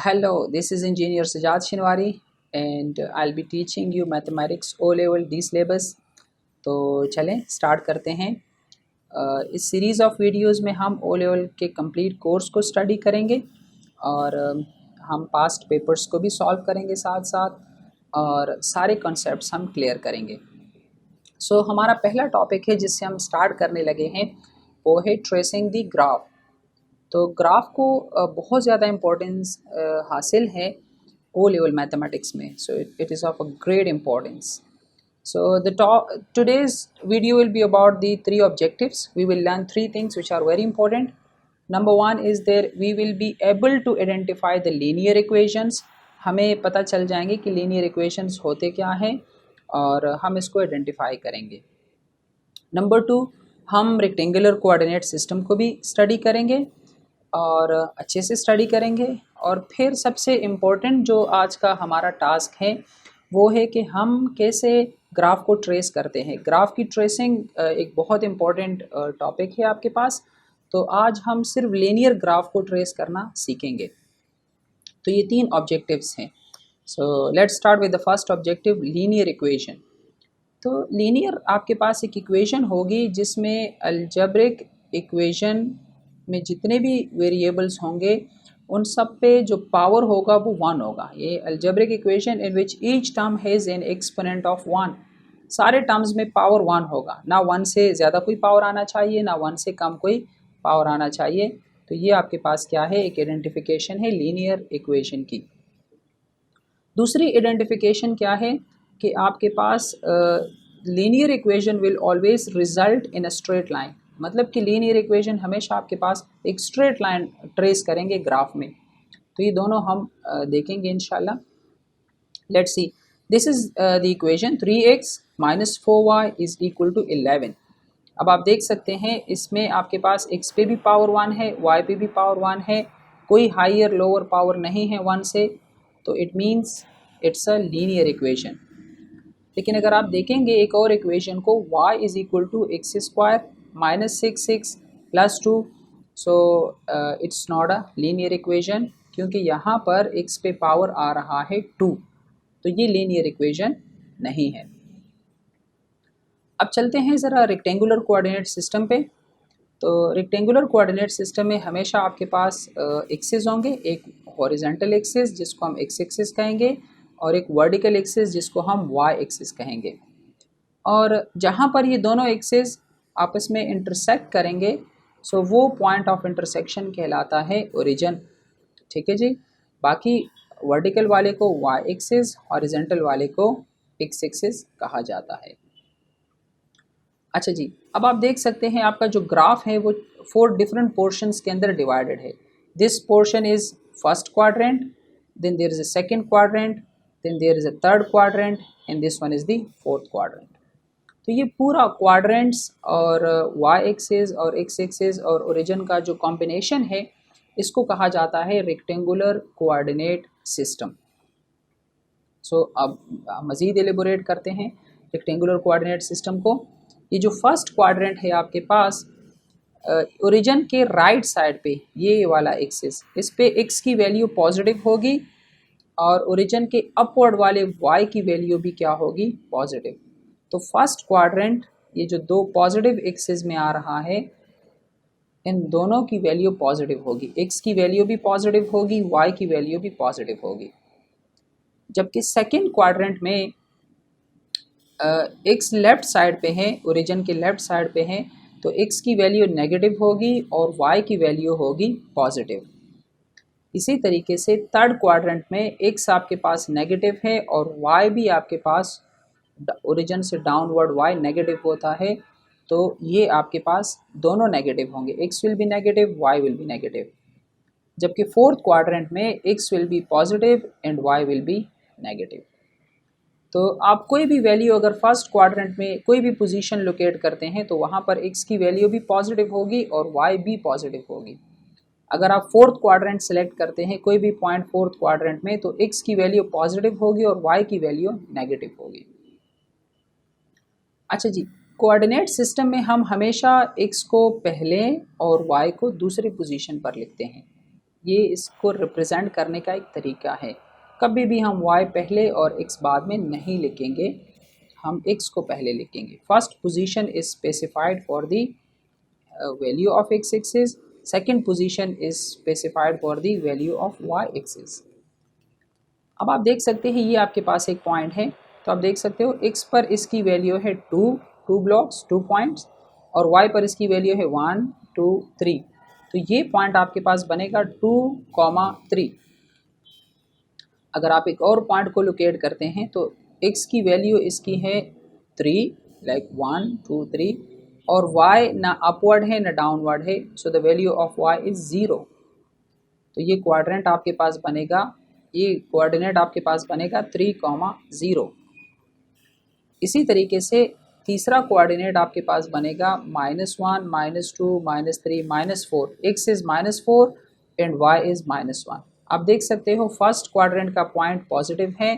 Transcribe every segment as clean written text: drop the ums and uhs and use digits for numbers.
Hello, this is Engineer Sajad Shinwari and I'll be teaching you Mathematics O Level D syllabus। तो चलें start करते हैं। इस series of videos में हम ओ लेवल के कंप्लीट कोर्स को स्टडी करेंगे और हम पास्ट पेपर्स को भी सॉल्व करेंगे साथ साथ और सारे कॉन्सेप्ट्स हम क्लियर करेंगे। सो हमारा पहला टॉपिक है जिससे हम स्टार्ट करने लगे हैं वो है ट्रेसिंग द ग्राफ। तो ग्राफ को बहुत ज़्यादा इम्पोर्टेंस हासिल है ओ लेवल मैथमेटिक्स में। So it is of a great importance. So today's video will be about the three objectives. We will learn three things which are very important. Number one is there we will be able to identify the linear equations. हमें पता चल जाएंगे कि linear equations होते क्या हैं और हम इसको आइडेंटिफाई करेंगे। नंबर टू, हम रेक्टेंगुलर कोऑर्डिनेट सिस्टम को भी स्टडी करेंगे और अच्छे से स्टडी करेंगे। और फिर सबसे इम्पोर्टेंट जो आज का हमारा टास्क है वो है कि हम कैसे ग्राफ को ट्रेस करते हैं। ग्राफ की ट्रेसिंग एक बहुत इम्पॉर्टेंट टॉपिक है आपके पास। तो आज हम सिर्फ लीनियर ग्राफ को ट्रेस करना सीखेंगे। तो ये तीन ऑब्जेक्टिव्स हैं। So let's start with the first objective, linear equation. तो लीनियर आपके पास एक इक्वेशन होगी जिसमें अलजेब्रिक इक्वेशन में जितने भी वेरिएबल्स होंगे उन सब पे जो पावर होगा वो 1 होगा। ये algebraic equation in which each term has an exponent of 1। सारे टर्म्स में पावर 1 होगा, ना 1 से ज़्यादा कोई पावर आना चाहिए ना 1 से कम कोई पावर आना चाहिए। तो ये आपके पास क्या है, एक आइडेंटिफिकेशन है लीनियर इक्वेशन की। दूसरी आइडेंटिफिकेशन क्या है कि आपके पास linear equation will always result in a straight line. मतलब कि लीनियर इक्वेशन हमेशा आपके पास एक स्ट्रेट लाइन ट्रेस करेंगे ग्राफ में। तो ये दोनों हम देखेंगे इंशाल्लाह। Let's see, this is the equation 3x - 4y is equal to 11। अब आप देख सकते हैं इसमें आपके पास x पे भी पावर 1 है, y पे भी पावर 1 है, कोई हायर लोअर पावर नहीं है 1 से। तो it means it's a linear equation. लेकिन अगर आप देखेंगे एक और इक्वेशन को, y is equal to x² - 6x + 2, so it's not a linear equation क्योंकि यहाँ पर x पे पावर आ रहा है 2। तो ये लीनियर इक्वेशन नहीं है। अब चलते हैं ज़रा रेक्टेंगुलर कोऑर्डिनेट सिस्टम पे। तो रेक्टेंगुलर कोऑर्डिनेट सिस्टम में हमेशा आपके पास एक्सिस होंगे, एक हॉरिजॉन्टल एक्सिस जिसको हम एक्स एक्सिस कहेंगे और एक वर्टिकल एक्सिस जिसको हम वाई एक्सिस कहेंगे। और जहाँ पर ये दोनों एक्सिस आपस में इंटरसेक्ट करेंगे सो वो पॉइंट ऑफ इंटरसेक्शन कहलाता है ओरिजिन। ठीक है जी। बाकी वर्टिकल वाले को वाई एक्सिस, हॉरिजॉन्टल वाले को एक्स एक्सिस कहा जाता है। अच्छा जी, अब आप देख सकते हैं आपका जो ग्राफ है वो 4 डिफरेंट पोर्शंस के अंदर डिवाइडेड है। This portion is first quadrant, then there is a second quadrant, then there is a third quadrant and this one is the fourth quadrant. तो ये पूरा क्वाड्रेंट्स और वाई एक्सिस और एक्स एक्सिस और origin का जो combination है इसको कहा जाता है रेक्टेंगुलर कोऑर्डिनेट सिस्टम। सो अब मज़ीद एलेबोरेट करते हैं रेक्टेंगुलर कोऑर्डिनेट सिस्टम को। ये जो फर्स्ट क्वाड्रेंट है आपके पास ओरिजिन के राइट साइड पे ये वाला एक्सिस, इस पे x की वैल्यू पॉजिटिव होगी और ओरिजिन के अपवर्ड वाले y की वैल्यू भी क्या होगी, पॉजिटिव। तो फर्स्ट क्वाड्रेंट ये जो दो पॉजिटिव एक्सिस में आ रहा है इन दोनों की वैल्यू पॉजिटिव होगी, x की वैल्यू भी पॉजिटिव होगी, y की वैल्यू भी पॉजिटिव होगी। जबकि सेकेंड क्वाड्रेंट में x लेफ़्ट साइड पे है, ओरिजिन के लेफ़्ट साइड पे है, तो x की वैल्यू नेगेटिव होगी और y की वैल्यू होगी पॉजिटिव। इसी तरीके से थर्ड क्वाड्रेंट में x आपके पास नेगेटिव है और y भी आपके पास ओरिजिन से डाउनवर्ड y नेगेटिव होता है। तो ये आपके पास दोनों नेगेटिव होंगे, x will be negative, y will be negative. जबकि फोर्थ क्वाड्रेंट में x will be positive and y will be negative. तो आप कोई भी वैल्यू अगर फर्स्ट क्वाड्रेंट में कोई भी पोजीशन लोकेट करते हैं तो वहाँ पर x की वैल्यू भी पॉजिटिव होगी और y भी पॉजिटिव होगी। अगर आप फोर्थ क्वाड्रेंट सेलेक्ट करते हैं कोई भी पॉइंट फोर्थ क्वाड्रेंट में तो x की वैल्यू पॉजिटिव होगी और y की वैल्यू नेगेटिव होगी। अच्छा जी, कोऑर्डिनेट सिस्टम में हम हमेशा x को पहले और y को दूसरी पोजीशन पर लिखते हैं। ये इसको रिप्रेजेंट करने का एक तरीका है। कभी भी हम y पहले और x बाद में नहीं लिखेंगे, हम x को पहले लिखेंगे। First position is specified for the value of x axis, second position is specified for the value of y axis. अब आप देख सकते हैं ये आपके पास एक पॉइंट है, तो आप देख सकते हो x पर इसकी वैल्यू है 2 ब्लॉक्स 2 पॉइंट्स, और y पर इसकी वैल्यू है 1 2 3। तो ये पॉइंट आपके पास बनेगा 2, 3। अगर आप एक और पॉइंट को लोकेट करते हैं तो x की वैल्यू इसकी है 3, लाइक 1 2 3, और y ना अपवर्ड है ना डाउनवर्ड है, so the value of y is 0। तो ये क्वाड्रेंट आपके पास बनेगा, ये कोऑर्डिनेट आपके पास बनेगा 3, 0। इसी तरीके से तीसरा कोऑर्डिनेट आपके पास बनेगा -1 -2 -3 -4। x is -4 and y is -1। आप देख सकते हो फर्स्ट क्वाड्रेंट का पॉइंट पॉजिटिव है,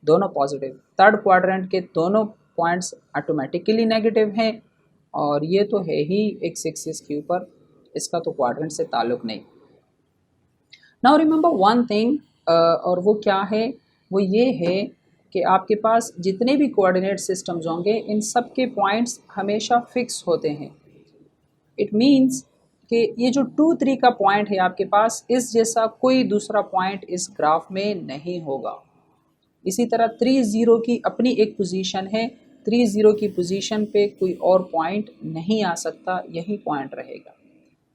दोनों पॉजिटिव। थर्ड क्वाड्रेंट के दोनों पॉइंट्स ऑटोमेटिकली नेगेटिव हैं, और ये तो है ही x एक्सिस के ऊपर, इसका तो क्वाड्रेंट से ताल्लुक नहीं। नाउ रिमेंबर वन थिंग, और वो क्या है, वो ये है कि आपके पास जितने भी कोऑर्डिनेट सिस्टम्स होंगे इन सब के पॉइंट्स हमेशा फिक्स होते हैं। इट मीन्स कि ये जो 2 3 का पॉइंट है आपके पास, इस जैसा कोई दूसरा पॉइंट इस ग्राफ में नहीं होगा। इसी तरह 3 0 की अपनी एक पोजीशन है, 3 0 की पोजीशन पे कोई और पॉइंट नहीं आ सकता, यही पॉइंट रहेगा।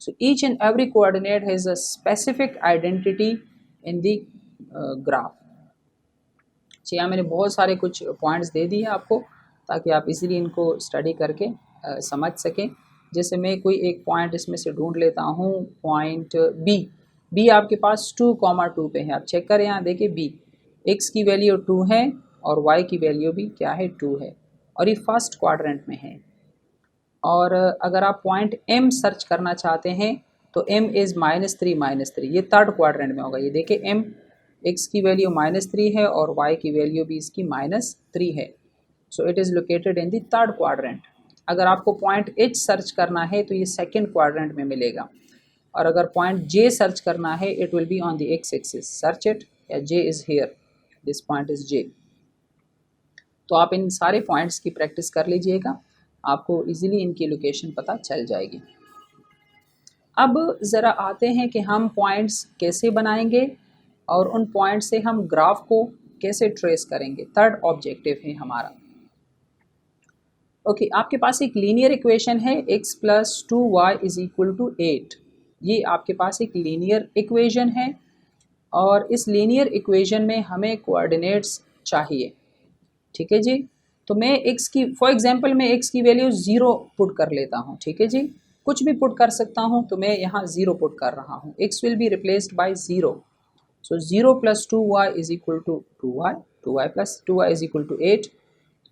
So each and every coordinate has a specific identity in the graph। अच्छा, यहाँ मैंने बहुत सारे कुछ पॉइंट्स दे दिए आपको ताकि आप इजीली इनको स्टडी करके समझ सकें। जैसे मैं कोई एक पॉइंट इसमें से ढूंढ लेता हूँ, पॉइंट बी आपके पास 2, 2 पे है। आप चेक करें, यहाँ देखिए बी, एक्स की वैल्यू 2 है और वाई की वैल्यू भी क्या है 2 है, और ये फर्स्ट क्वाड्रेंट में है। और अगर आप पॉइंट M सर्च करना चाहते हैं तो M इज़ -3, ये थर्ड क्वाड्रेंट में होगा। ये देखिए M, x की वैल्यू -3 है और y की वैल्यू भी इसकी -3 है, so it is located in the third quadrant. अगर आपको पॉइंट H सर्च करना है तो ये सेकेंड क्वाड्रेंट में मिलेगा, और अगर पॉइंट J सर्च करना है it will be on the x axis. Search it, या J is here, this point is J। तो आप इन सारे पॉइंट्स की प्रैक्टिस कर लीजिएगा, आपको इजीली इनकी लोकेशन पता चल जाएगी। अब ज़रा आते हैं कि हम पॉइंट्स कैसे बनाएंगे और उन पॉइंट से हम ग्राफ को कैसे ट्रेस करेंगे। थर्ड ऑब्जेक्टिव है हमारा। ओके, आपके पास एक लीनियर इक्वेशन है x + 2y = 8। ये आपके पास एक लीनियर इक्वेशन है, और इस लीनियर इक्वेशन में हमें कोऑर्डिनेट्स चाहिए। ठीक है जी, तो मैं x की, फॉर एग्जांपल मैं x की वैल्यू 0 पुट कर लेता हूँ। ठीक है जी, कुछ भी पुट कर सकता हूँ, तो मैं यहाँ 0 पुट कर रहा हूँ। x will be replaced by 0। So 0 + 2y = 2y, 2y + 2y = 8,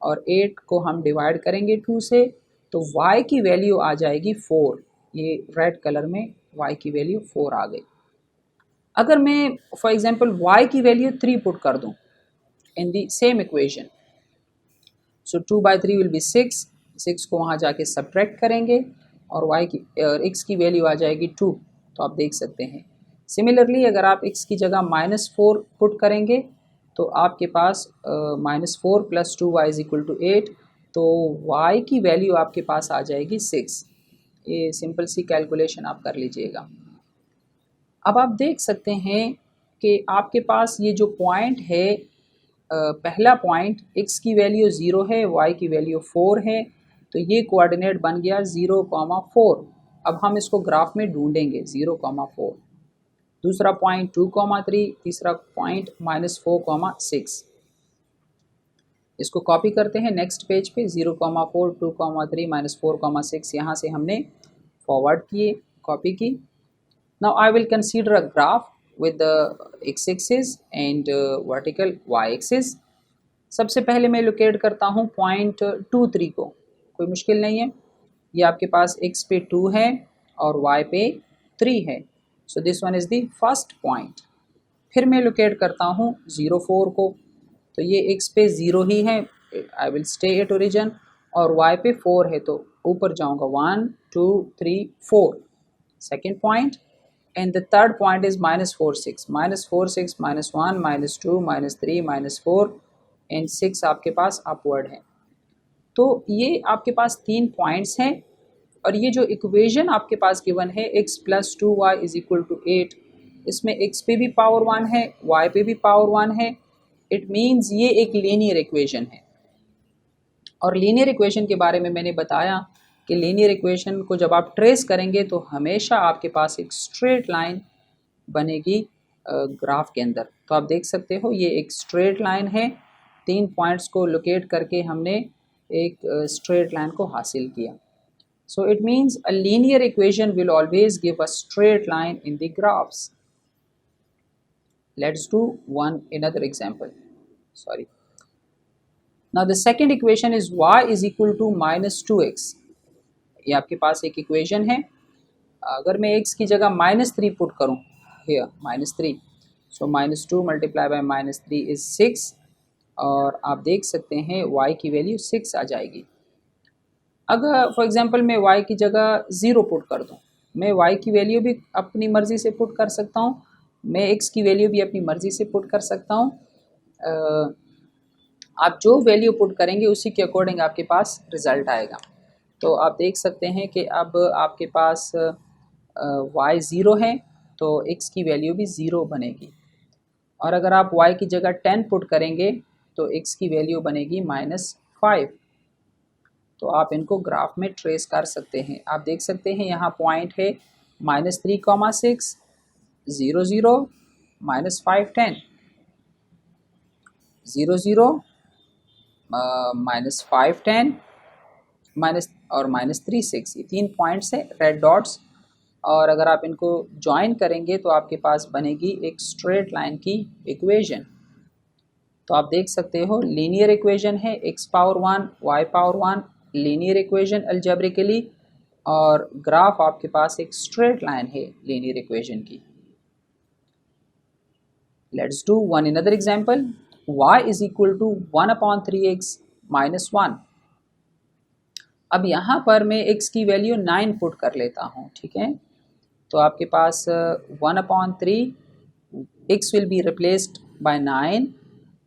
और 8 को हम डिवाइड करेंगे 2 से, तो y की वैल्यू आ जाएगी 4। ये रेड कलर में y की वैल्यू 4 आ गई। अगर मैं फॉर एग्जांपल y की वैल्यू 3 पुट कर दूँ in the same equation, so 2/3 will be 6 को वहाँ जाके सब्ट्रैक्ट करेंगे, और y की x की वैल्यू आ जाएगी 2। तो आप देख सकते हैं। सिमिलरली अगर आप x की जगह -4 पुट करेंगे तो आपके पास -4 + 2y = 8, तो y की वैल्यू आपके पास आ जाएगी 6। ये सिंपल सी कैलकुलेशन आप कर लीजिएगा। अब आप देख सकते हैं कि आपके पास ये जो पॉइंट है, पहला पॉइंट x की वैल्यू 0 है, y की वैल्यू 4 है, तो ये कोऑर्डिनेट बन गया 0, 4। अब हम इसको ग्राफ में ढूंढेंगे 0, 4। दूसरा पॉइंट 2, 3, तीसरा पॉइंट -4, 6। इसको कॉपी करते हैं नेक्स्ट पेज पे, 0, 4, 2, 3, -4, 6 यहाँ से हमने फॉरवर्ड किए, कॉपी की। Now I will consider a graph with the x-axis and vertical y-axis। सबसे पहले मैं लोकेट करता हूँ पॉइंट 2 3 को, कोई मुश्किल नहीं है। ये आपके पास x पे 2 है और y पे 3 है, so this one is the first point. फिर मैं लोकेट करता हूँ 0 4 को, तो ये x पे 0 ही है, I will stay at origin, और y पे 4 है तो ऊपर जाऊँगा 1 2 3 4, second point. and the third point is minus 4 6 minus 1 minus 2 minus 3 minus 4 and 6 आपके पास अपवर्ड है। तो ये आपके पास 3 पॉइंट्स हैं और ये जो इक्वेशन आपके पास गिवन है x plus 2y is equal to 8, इसमें x पे भी पावर 1 है, y पे भी पावर 1 है। इट मीन्स ये एक लीनियर इक्वेशन है। और लीनियर इक्वेशन के बारे में मैंने बताया कि लीनियर इक्वेशन को जब आप ट्रेस करेंगे तो हमेशा आपके पास एक स्ट्रेट लाइन बनेगी ग्राफ के अंदर। तो आप देख सकते हो ये एक स्ट्रेट लाइन है, 3 पॉइंट्स को लोकेट करके हमने एक स्ट्रेट लाइन को हासिल किया। So it means a linear equation will always give a straight line in the graphs. Let's do one another example. Sorry. Now the second equation is y is equal to minus 2x. ये आपके पास एक equation है। अगर मैं x की जगह -3 put करूँ here -3, so -2 multiply by -3 is 6 और आप देख सकते हैं y की वैल्यू 6 आ जाएगी। अगर फॉर एग्जांपल मैं y की जगह 0 पुट कर दूँ, मैं y की वैल्यू भी अपनी मर्ज़ी से पुट कर सकता हूँ, मैं x की वैल्यू भी अपनी मर्ज़ी से पुट कर सकता हूँ। आप जो वैल्यू पुट करेंगे उसी के अकॉर्डिंग आपके पास रिज़ल्ट आएगा। तो आप देख सकते हैं कि अब आपके पास y 0 है तो x की वैल्यू भी 0 बनेगी, और अगर आप y की जगह 10 पुट करेंगे तो x की वैल्यू बनेगी -5। तो आप इनको ग्राफ में ट्रेस कर सकते हैं। आप देख सकते हैं यहाँ पॉइंट है -3, 6, 0 0, -5 10, 0 0, -5 10 माइनस और -3 6, ये 3 पॉइंट्स है रेड डॉट्स। और अगर आप इनको ज्वाइन करेंगे तो आपके पास बनेगी एक स्ट्रेट लाइन की इक्वेशन। तो आप देख सकते हो लीनियर इक्वेशन है, x power 1 y power 1, linear equation algebraically, और ग्राफ आपके पास एक स्ट्रेट लाइन है लीनियर इक्वेशन की। Let's do one another example. y is equal to 1/3x minus 1। अब यहाँ पर मैं x की वैल्यू 9 पुट कर लेता हूँ, ठीक है। तो आपके पास 1/3 x will be replaced by 9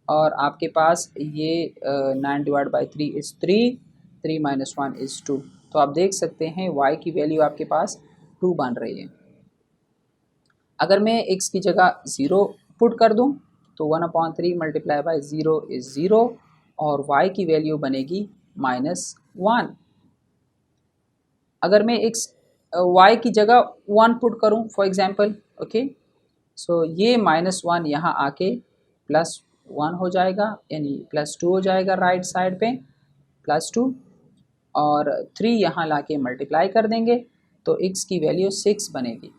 और आपके पास ये 9 divide by 3 is 3, 3 minus 1 is 2। तो आप देख सकते हैं y की वैल्यू आपके पास 2 बन रही है। अगर मैं x की जगह 0 पुट कर दूं तो 1/3 मल्टीप्लाई बाई 0 इज़ 0 और y की वैल्यू बनेगी -1। अगर मैं y की जगह 1 पुट करूं फॉर एग्जांपल, ओके, सो ये -1 यहाँ आके +1 हो जाएगा, यानी +2 हो जाएगा राइट साइड पे, +2, और 3 यहाँ लाके मल्टीप्लाई कर देंगे तो x की वैल्यू 6 बनेगी।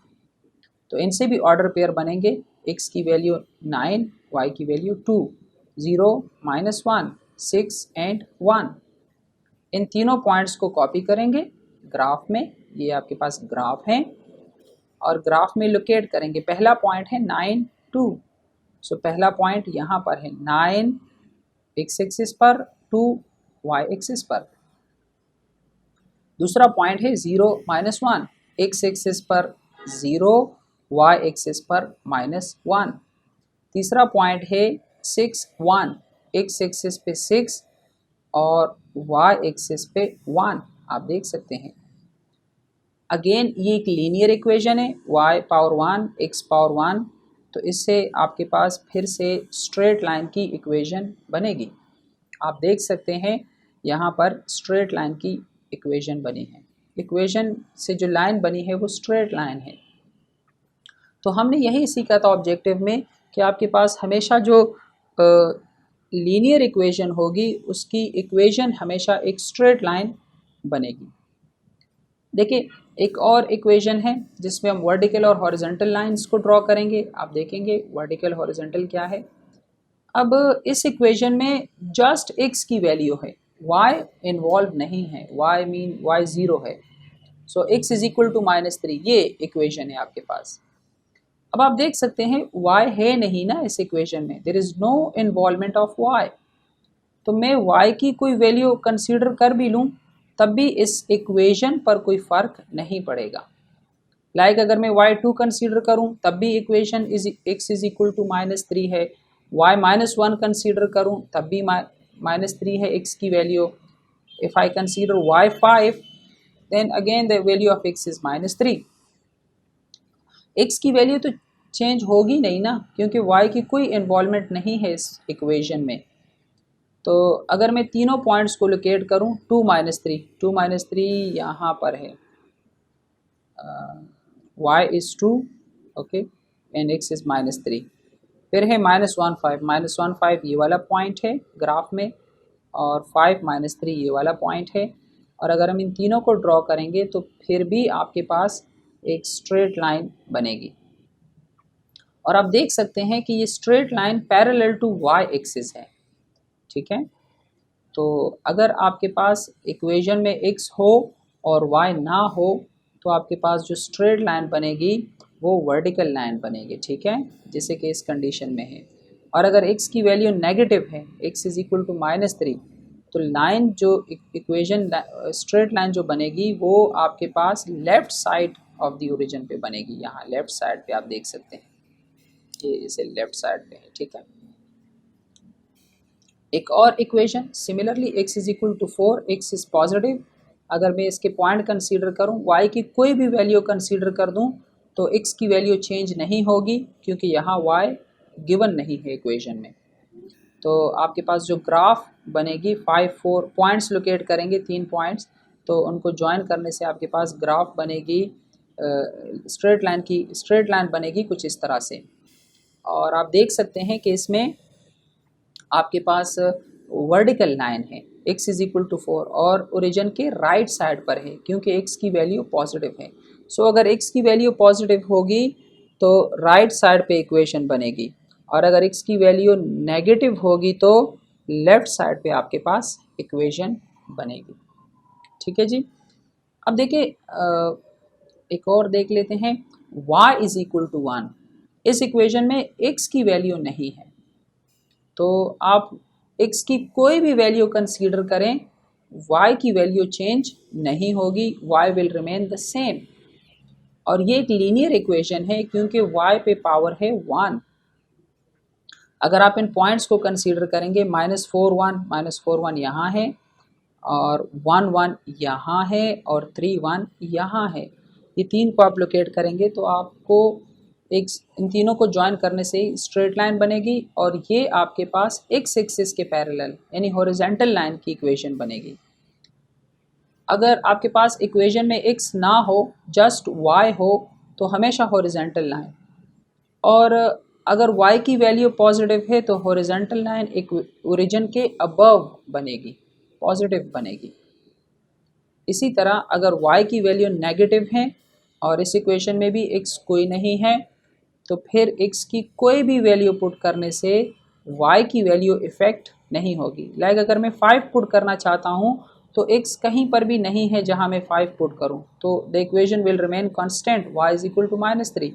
तो इनसे भी ऑर्डर पेयर बनेंगे, x की वैल्यू 9, y की वैल्यू 2, 0, -1, 6 एंड 1। इन तीनों पॉइंट्स को कॉपी करेंगे ग्राफ में, ये आपके पास ग्राफ है, और ग्राफ में लोकेट करेंगे। पहला पॉइंट है 9 2, सो पहला पॉइंट यहाँ पर है 9 x एक्सिस पर, 2 y एक्सिस पर। दूसरा पॉइंट है 0 -1 x एक्सिस पर 0, y एक्सिस पर -1। तीसरा पॉइंट है 6 1 x एक्सिस पे 6 और y एक्सिस पे 1। आप देख सकते हैं अगेन ये एक लीनियर इक्वेशन है, y पावर 1 x पावर 1, तो इससे आपके पास फिर से स्ट्रेट लाइन की इक्वेशन बनेगी। आप देख सकते हैं यहाँ पर स्ट्रेट लाइन की इक्वेशन बनी है, इक्वेशन से जो लाइन बनी है वो स्ट्रेट लाइन है। तो हमने यही सीखा था ऑब्जेक्टिव में कि आपके पास हमेशा जो लीनियर इक्वेशन होगी उसकी इक्वेशन हमेशा एक स्ट्रेट लाइन बनेगी। देखिए एक और इक्वेशन है जिसमें हम वर्टिकल और हॉरिजॉन्टल लाइंस को ड्रॉ करेंगे। आप देखेंगे वर्टिकल हॉरिजॉन्टल क्या है। अब इस इक्वेशन में जस्ट x की वैल्यू है, y इन्वॉल्व नहीं है, y 0 है, सो x इज इक्वल टू -3, ये इक्वेशन है आपके पास। अब आप देख सकते हैं y है नहीं ना इस इक्वेशन में, there is no involvement of y। तो मैं y की कोई वैल्यू कंसीडर कर भी लूँ तब भी इस इक्वेशन पर कोई फ़र्क नहीं पड़ेगा। लाइक अगर मैं y2 कंसीडर करूं तब भी equation is x is equal to -3 है, y-1 कंसीडर करूं तब भी -3 है x की value. If I consider y5 then again the value of x is -3। x की वैल्यू तो चेंज होगी नहीं ना, क्योंकि y की कोई इन्वॉल्वमेंट नहीं है इस इक्वेशन में। तो अगर मैं तीनों पॉइंट्स को लोकेट करूं 2 -3 यहाँ पर है, y is 2 okay and x is -3। फिर है -1 5 ये वाला पॉइंट है ग्राफ में, और 5 -3 ये वाला पॉइंट है। और अगर हम इन तीनों को ड्रॉ करेंगे तो फिर भी आपके पास एक स्ट्रेट लाइन बनेगी। और आप देख सकते हैं कि ये straight line parallel to y axis है, ठीक है। तो अगर आपके पास इक्वेशन में x हो और y ना हो तो आपके पास जो स्ट्रेट लाइन बनेगी वो वर्टिकल लाइन बनेगी, ठीक है, जैसे कि इस कंडीशन में है। और अगर x की वैल्यू नेगेटिव है, x इज इक्वल टू -3, तो लाइन जो इक्वेशन स्ट्रेट लाइन जो बनेगी वो आपके पास left side of the origin पे बनेगी। यहाँ लेफ्ट साइड पे आप देख सकते हैं, ये इसे लेफ्ट साइड पे है, ठीक है। एक और equation similarly x is equal to 4, x is positive. अगर मैं इसके पॉइंट कंसीडर करूं, y की कोई भी वैल्यू कंसीडर कर दूं तो x की वैल्यू चेंज नहीं होगी, क्योंकि यहाँ y गिवन नहीं है इक्वेशन में। तो आपके पास जो ग्राफ बनेगी 5 4 पॉइंट्स लोकेट करेंगे, 3 पॉइंट्स, तो उनको ज्वाइन करने से आपके पास ग्राफ बनेगी स्ट्रेट लाइन बनेगी कुछ इस तरह से। और आप देख सकते हैं कि इसमें आपके पास वर्टिकल लाइन है, x इज इक्वल टू 4 और ओरिजिन के राइट साइड पर है, क्योंकि x की वैल्यू पॉजिटिव है। सो अगर x की वैल्यू पॉजिटिव होगी तो राइट साइड पे इक्वेशन बनेगी, और अगर x की वैल्यू नेगेटिव होगी तो लेफ्ट साइड पे आपके पास इक्वेशन बनेगी, ठीक है जी। अब देखिए एक और देख लेते हैं, y इज इक्वल टू 1। इस इक्वेशन में x की वैल्यू नहीं है, तो आप x की कोई भी वैल्यू कंसीडर करें, y की वैल्यू चेंज नहीं होगी, y will remain the same. और ये एक लीनियर इक्वेशन है क्योंकि y पे पावर है 1। अगर आप इन पॉइंट्स को कंसीडर करेंगे, -4 1 यहाँ है, और 1 1 यहाँ है, और 3 1 यहाँ है। ये तीन को आप लोकेट करेंगे तो आपको एक इन तीनों को ज्वाइन करने से स्ट्रेट लाइन बनेगी, और ये आपके पास x एक्सिस के पैरेलल यानी हॉरिजॉन्टल लाइन की इक्वेशन बनेगी। अगर आपके पास इक्वेशन में x ना हो, जस्ट y हो, तो हमेशा हॉरिजॉन्टल लाइन। और अगर y की वैल्यू पॉजिटिव है तो हॉरिजॉन्टल लाइन एक ओरिजिन के अबव बनेगी, पॉजिटिव बनेगी। इसी तरह अगर y की वैल्यू नेगेटिव है और इस इक्वेशन में भी x कोई नहीं है, तो फिर x की कोई भी वैल्यू पुट करने से y की वैल्यू इफेक्ट नहीं होगी। लाइक अगर मैं 5 पुट करना चाहता हूँ तो x कहीं पर भी नहीं है जहाँ मैं 5 पुट करूँ, तो the equation will remain constant, y is equal to -3।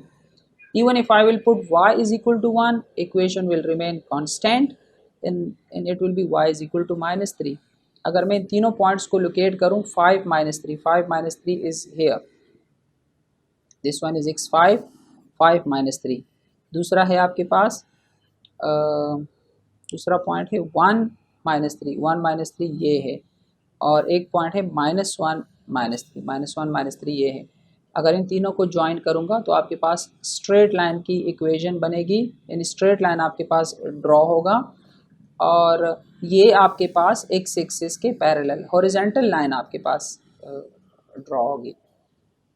Even if I will put y is equal to 1, equation will remain constant and it will be y is equal to -3। अगर मैं इन तीनों points को locate करूं, 5 -3 is here, this one is x5 5 -3। दूसरा है आपके पास दूसरा point है 1 -3 ये है, और एक पॉइंट है -1 -3 ये है। अगर इन तीनों को ज्वाइन करूंगा तो आपके पास स्ट्रेट लाइन की इक्वेशन बनेगी, यानी स्ट्रेट लाइन आपके पास ड्रॉ होगा, और ये आपके पास x एक्सिस के पैरेलल हॉरिजॉन्टल लाइन आपके पास ड्रॉ होगी।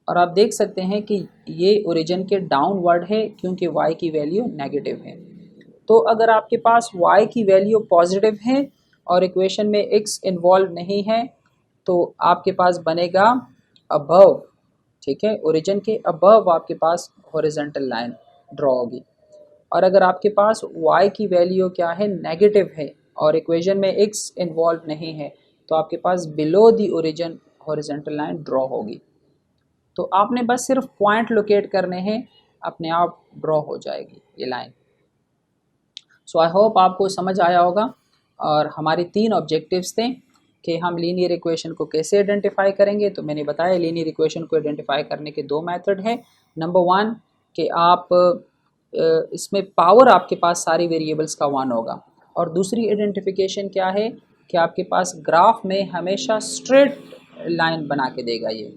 और आप देख सकते हैं कि ये ओरिजिन के डाउनवर्ड है क्योंकि y की वैल्यू नेगेटिव है। तो अगर आपके पास y की वैल्यू पॉजिटिव है और इक्वेशन में x इन्वॉल्व नहीं है, तो आपके पास बनेगा अबव, ठीक है, ओरिजिन के अबव आपके पास हॉरिजॉन्टल लाइन ड्रॉ होगी। और अगर आपके पास y की वैल्यू क्या है, नेगेटिव है, और इक्वेशन में x इन्वॉल्व नहीं है, तो आपके पास below the origin horizontal line draw होगी। तो आपने बस सिर्फ पॉइंट लोकेट करने हैं, अपने आप ड्रॉ हो जाएगी ये लाइन। सो आई होप आपको समझ आया होगा। और हमारे 3 ऑब्जेक्टिव्स थे कि हम लीनियर इक्वेशन को कैसे आइडेंटिफाई करेंगे। तो मैंने बताया लीनियर इक्वेशन को आइडेंटिफाई करने के दो मेथड हैं। नंबर वन कि आप इसमें पावर आपके पास सारी वेरिएबल्स का 1 होगा, और दूसरी आइडेंटिफिकेशन क्या है कि आपके पास ग्राफ में हमेशा स्ट्रेट लाइन बना के देगा ये।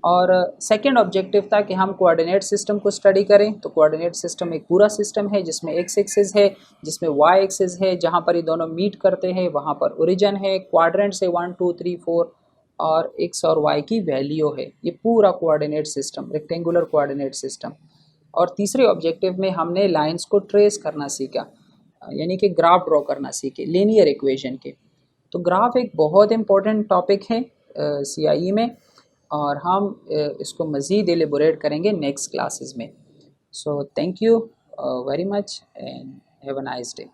और सेकंड ऑब्जेक्टिव था कि हम कोऑर्डिनेट सिस्टम को स्टडी करें। तो कोऑर्डिनेट सिस्टम एक पूरा सिस्टम है जिसमें एक्स एक्सिस है, जिसमें वाई एक्सिस है, जहाँ पर ये दोनों मीट करते हैं वहाँ पर ओरिजिन है, क्वाड्रेंट से 1 2 3 4 और एक्स और वाई की वैल्यू है। ये पूरा coordinate system, rectangular coordinate system. और तीसरे ऑब्जेक्टिव में हमने लाइंस को ट्रेस करना सीखा, यानी कि ग्राफ ड्रॉ करना सीखे लीनियर इक्वेशन के। तो ग्राफ एक बहुत इंपॉर्टेंट टॉपिक है CIE में, और हम इसको मज़ीद एलेबोरेट करेंगे नेक्स्ट क्लासेस में। So thank you very much and have a nice day.